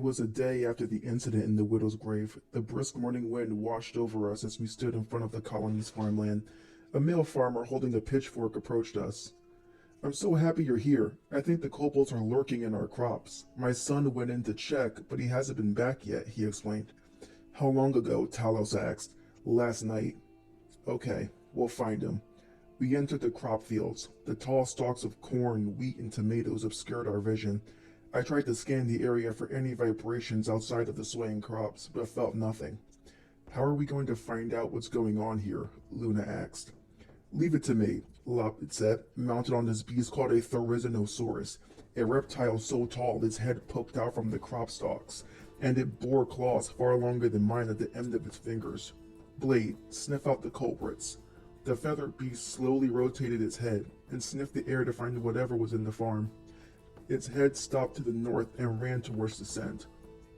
was a day after the incident in the widow's grave. The brisk morning wind washed over us as we stood in front of the colony's farmland. A male farmer holding a pitchfork approached us. I'm so happy you're here. I think the kobolds are lurking in our crops. My son went in to check, but he hasn't been back yet, he explained. How long ago? Talos asked. Last night. Okay, we'll find him. We entered the crop fields. The tall stalks of corn, wheat, and tomatoes obscured our vision. I tried to scan the area for any vibrations outside of the swaying crops, but felt nothing. How are we going to find out what's going on here? Luna asked. Leave it to me, Loppet said, mounted on this beast called a Therizinosaurus, a reptile so tall its head poked out from the crop stalks, and it bore claws far longer than mine at the end of its fingers. Blade, sniff out the culprits. The feathered beast slowly rotated its head and sniffed the air to find whatever was in the farm. Its head stopped to the north and ran towards the scent.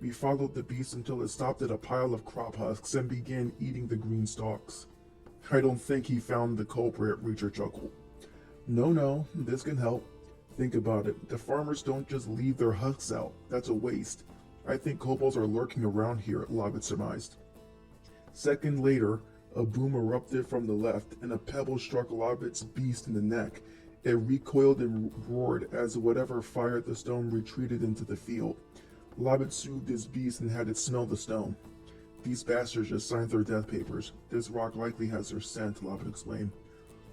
We followed the beast until it stopped at a pile of crop husks and began eating the green stalks. I don't think he found the culprit, Reacher chuckled. No, this can help. Think about it. The farmers don't just leave their husks out. That's a waste. I think kobolds are lurking around here, Lobbit surmised. Second later, a boom erupted from the left, and a pebble struck Lobbit's beast in the neck. It recoiled and roared as whatever fired the stone retreated into the field. Lobbit soothed his beast and had it smell the stone. These bastards just signed their death papers. This rock likely has their scent, Lobbit explained.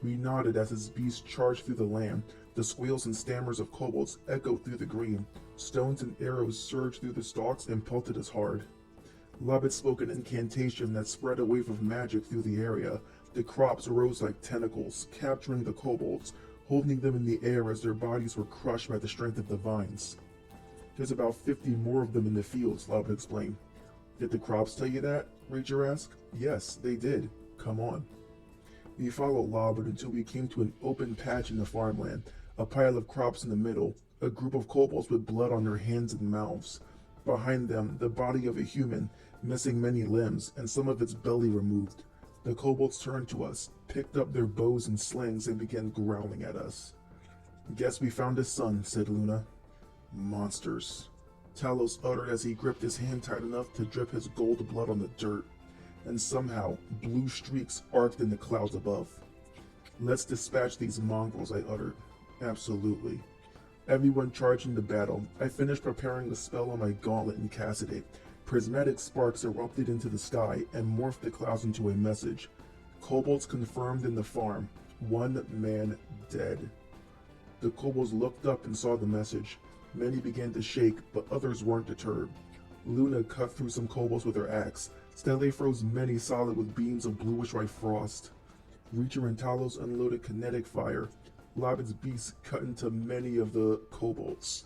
We nodded as his beast charged through the land. The squeals and stammers of kobolds echoed through the green. Stones and arrows surged through the stalks and pelted us hard. Lobbit spoke an incantation that spread a wave of magic through the area. The crops rose like tentacles, capturing the kobolds, holding them in the air as their bodies were crushed by the strength of the vines. There's about 50 more of them in the fields, Lobbit explained. Did the crops tell you that? Reacher asked. Yes, they did. Come on. We followed Lobbit until we came to an open patch in the farmland, a pile of crops in the middle, a group of kobolds with blood on their hands and mouths. Behind them, the body of a human, missing many limbs and some of its belly removed. The kobolds turned to us, picked up their bows and slings, and began growling at us. Guess we found his son, said Luna. Monsters, Talos uttered as he gripped his hand tight enough to drip his gold blood on the dirt, and somehow blue streaks arced in the clouds above. Let's dispatch these mongrels, I uttered. Absolutely. Everyone charged into battle. I finished preparing the spell on my gauntlet and cast it. Prismatic sparks erupted into the sky and morphed the clouds into a message. Kobolds confirmed in the farm. 1 man dead. The kobolds looked up and saw the message. Many began to shake, but others weren't deterred. Luna cut through some kobolds with her axe. Stele froze many solid with beams of bluish-white frost. Reacher and Talos unloaded kinetic fire. Lobbit's beast cut into many of the kobolds.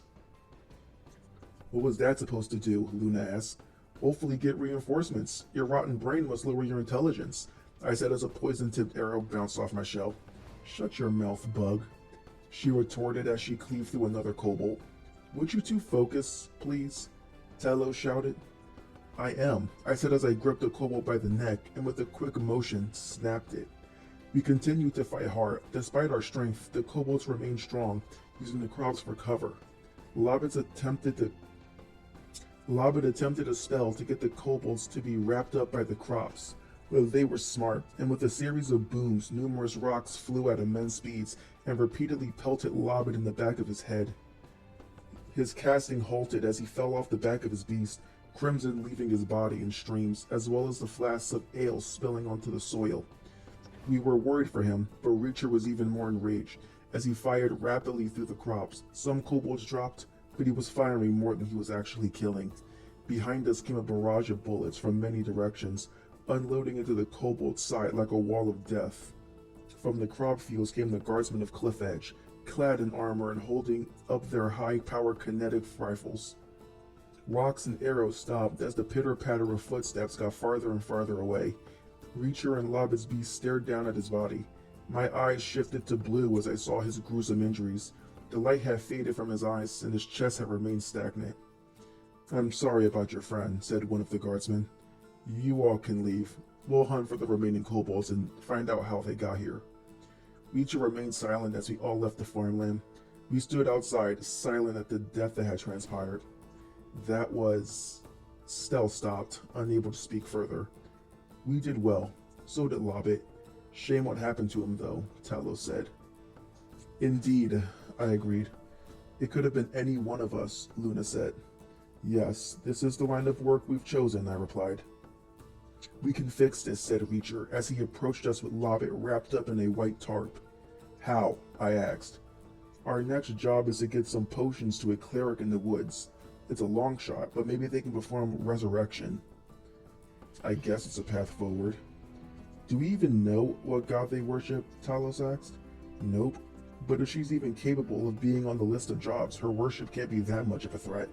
What was that supposed to do? Luna asked. Hopefully get reinforcements. Your rotten brain must lower your intelligence, I said as a poison-tipped arrow bounced off my shell. Shut your mouth, bug, she retorted as she cleaved through another kobold. Would you two focus, please? Talos shouted. I am, I said as I gripped the kobold by the neck and with a quick motion snapped it. We continued to fight hard. Despite our strength, the kobolds remained strong, using the crops for cover. Lobbit attempted a spell to get the kobolds to be wrapped up by the crops. But they were smart, and with a series of booms, numerous rocks flew at immense speeds and repeatedly pelted Lobbit in the back of his head. His casting halted as he fell off the back of his beast, crimson leaving his body in streams, as well as the flasks of ale spilling onto the soil. We were worried for him, but Reacher was even more enraged, as he fired rapidly through the crops. Some kobolds dropped, but he was firing more than he was actually killing. Behind us came a barrage of bullets from many directions, unloading into the kobold's side like a wall of death. From the crop fields came the guardsmen of Cliff Edge, clad in armor and holding up their high-powered kinetic rifles. Rocks and arrows stopped as the pitter-patter of footsteps got farther and farther away. Reacher and Lobbit's beast stared down at his body. My eyes shifted to blue as I saw his gruesome injuries. The light had faded from his eyes and his chest had remained stagnant. I'm sorry about your friend, said one of the guardsmen. You all can leave. We'll hunt for the remaining kobolds and find out how they got here. Reacher remained silent as we all left the farmland. We stood outside, silent at the death that had transpired. That was... Stell stopped, unable to speak further. We did well. So did Lobbit. Shame what happened to him, though, Talos said. Indeed, I agreed. It could have been any one of us, Luna said. Yes, this is the line of work we've chosen, I replied. We can fix this, said Reacher, as he approached us with Lobbit wrapped up in a white tarp. How? I asked. Our next job is to get some potions to a cleric in the woods. It's a long shot, but maybe they can perform resurrection. I guess it's a path forward. Do we even know what god they worship? Talos asked. Nope. But if she's even capable of being on the list of jobs, her worship can't be that much of a threat.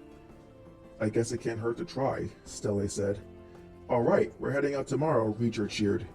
I guess it can't hurt to try, Stella said. All right, we're heading out tomorrow, Reacher cheered.